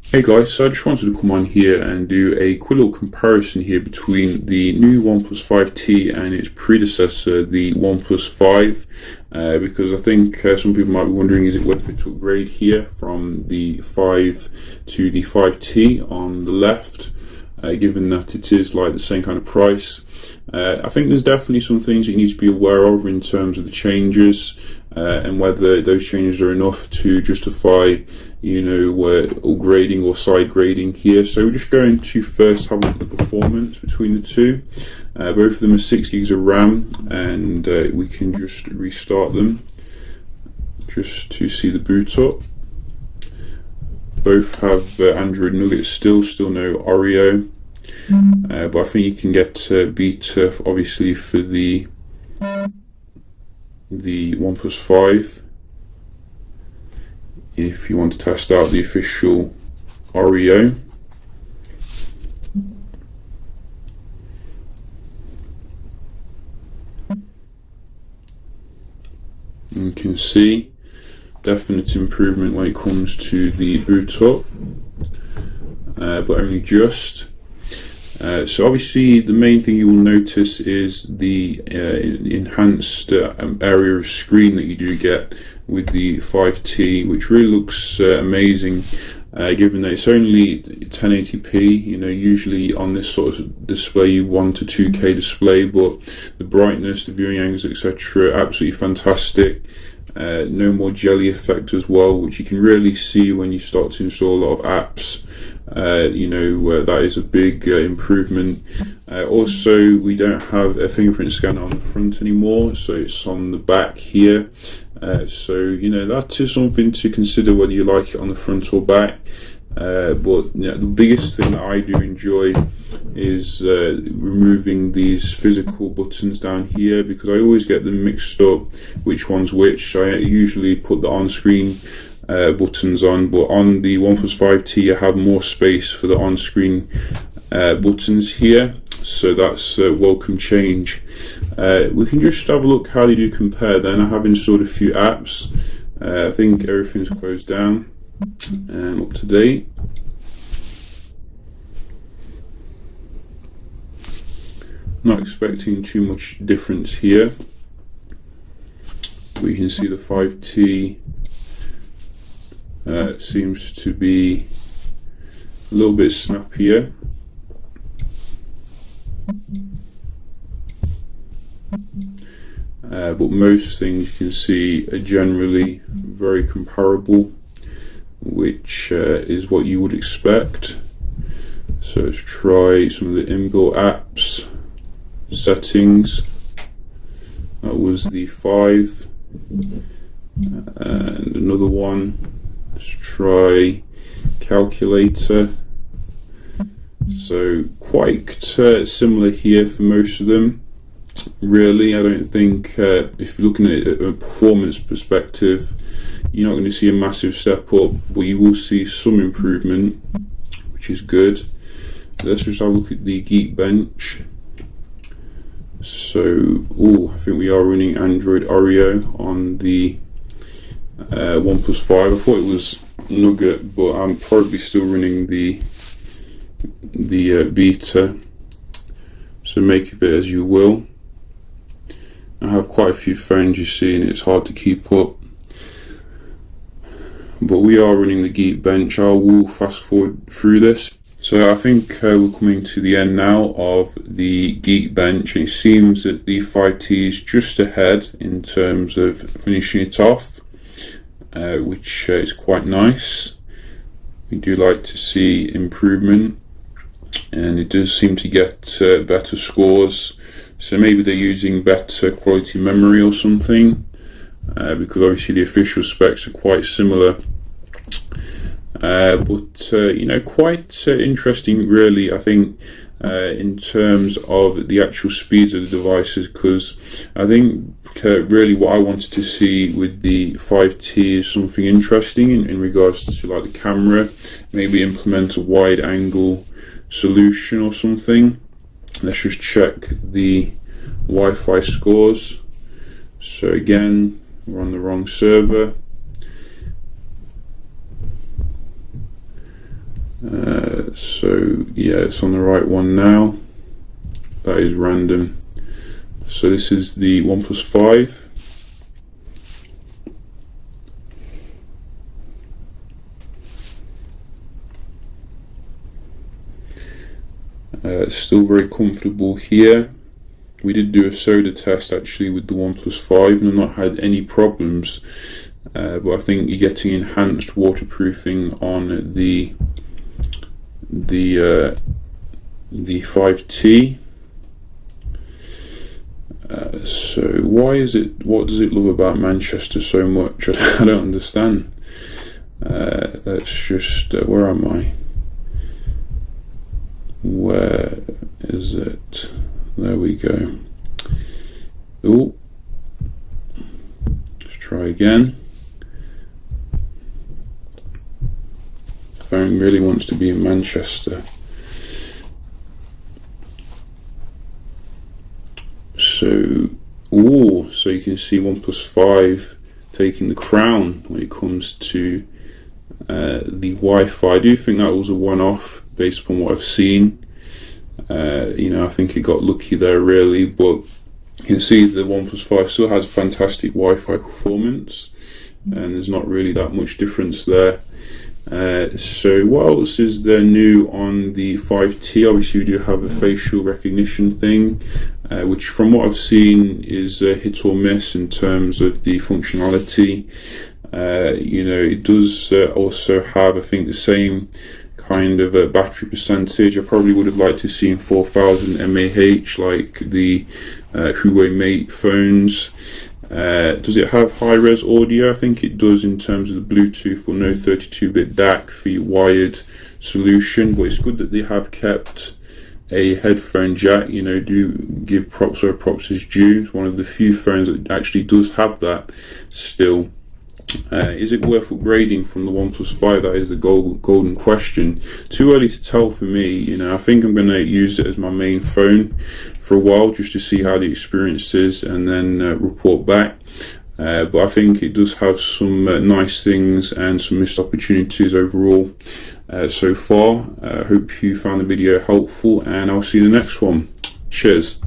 Hey guys, so I just wanted to come on here and do a quick little comparison here between the new OnePlus 5T and its predecessor, the OnePlus 5, because I think some people might be wondering, is it worth it to upgrade here from the 5 to the 5T on the left, given that it is like the same kind of price. I think there's definitely some things that you need to be aware of in terms of the changes, and whether those changes are enough to justify, upgrading or side grading here. So we're just going to first have a look at the performance between the two. Both of them are 6 gigs of RAM, and we can just restart them just to see the boot up. Both have Android Nougat still no Oreo. But I think you can get beta obviously for the OnePlus 5 if you want to test out the official Oreo. You can see definite improvement when it comes to the boot up, but only just. So obviously the main thing you will notice is the enhanced area of screen that you do get with the 5T, which really looks amazing, given that it's only 1080p. Usually on this sort of display you want a 2K display, but the brightness, the viewing angles, etc., absolutely fantastic. No more jelly effect as well, which you can really see when you start to install a lot of apps. That is a big improvement. Also, we don't have a fingerprint scanner on the front anymore, so it's on the back here. That is something to consider whether you like it on the front or back. But the biggest thing that I do enjoy is removing these physical buttons down here, because I always get them mixed up which one's which. I usually put the on-screen buttons on, but on the OnePlus 5T I have more space for the on-screen buttons here, so that's a welcome change. We can just have a look how they do compare then. I have installed a few apps. I think everything's closed down and up to date. Not expecting too much difference here. We can see the 5T seems to be a little bit snappier. But most things you can see are generally very comparable, which is what you would expect. So let's try some of the inbuilt apps. Settings, that was the 5, and another one. Let's try calculator. So quite similar here for most of them. Really, I don't think if you're looking at it a performance perspective, you're not going to see a massive step up, but you will see some improvement, which is good. Let's just have a look at the Geekbench. So, I think we are running Android Oreo on the OnePlus 5. I thought it was Nougat, but I'm probably still running the beta. So make of it as you will. I have quite a few phones, you see, and it's hard to keep up. But we are running the Geekbench. I will fast forward through this. So I think we're coming to the end now of the Geekbench, and it seems that the 5T is just ahead in terms of finishing it off, which is quite nice. We do like to see improvement, and it does seem to get better scores. So maybe they're using better quality memory or something, because obviously the official specs are quite similar. But quite interesting really, I think, in terms of the actual speeds of the devices, because I think really what I wanted to see with the 5T is something interesting in regards to like the camera, maybe implement a wide angle solution or something. Let's just check the Wi-Fi scores. So again, we're on the wrong server. So yeah, it's on the right one now. That is random. So this is the OnePlus 5. Still very comfortable here. We did do a soda test actually with the OnePlus 5 and I've not had any problems, but I think you're getting enhanced waterproofing on the 5T. So why is it, what does it love about Manchester so much? I don't understand. Let's just, where am I? Where is it? There we go. Oh, let's try again. Phone really wants to be in Manchester. So, so you can see OnePlus 5 taking the crown when it comes to the Wi-Fi. I do think that was a one-off based upon what I've seen. You know, I think it got lucky there really, but you can see the OnePlus 5 still has fantastic Wi-Fi performance, and there's not really that much difference there. So what else is there new on the 5T? Obviously we do have a facial recognition thing, which from what I've seen is hit or miss in terms of the functionality. You know, it does also have, I think, the same kind of a battery percentage. I probably would have liked to see in 4000 mAh like the Huawei Mate phones. Does it have high-res audio? I think it does in terms of the Bluetooth, but no 32-bit DAC for your wired solution. But it's good that they have kept a headphone jack. You know, do give props where props is due. It's one of the few phones that actually does have that still. Is it worth upgrading from the OnePlus 5? That is the golden question. Too early to tell for me. You know, I think I'm going to use it as my main phone for a while just to see how the experience is and then report back. But I think it does have some nice things and some missed opportunities overall so far. I hope you found the video helpful, and I'll see you in the next one. Cheers.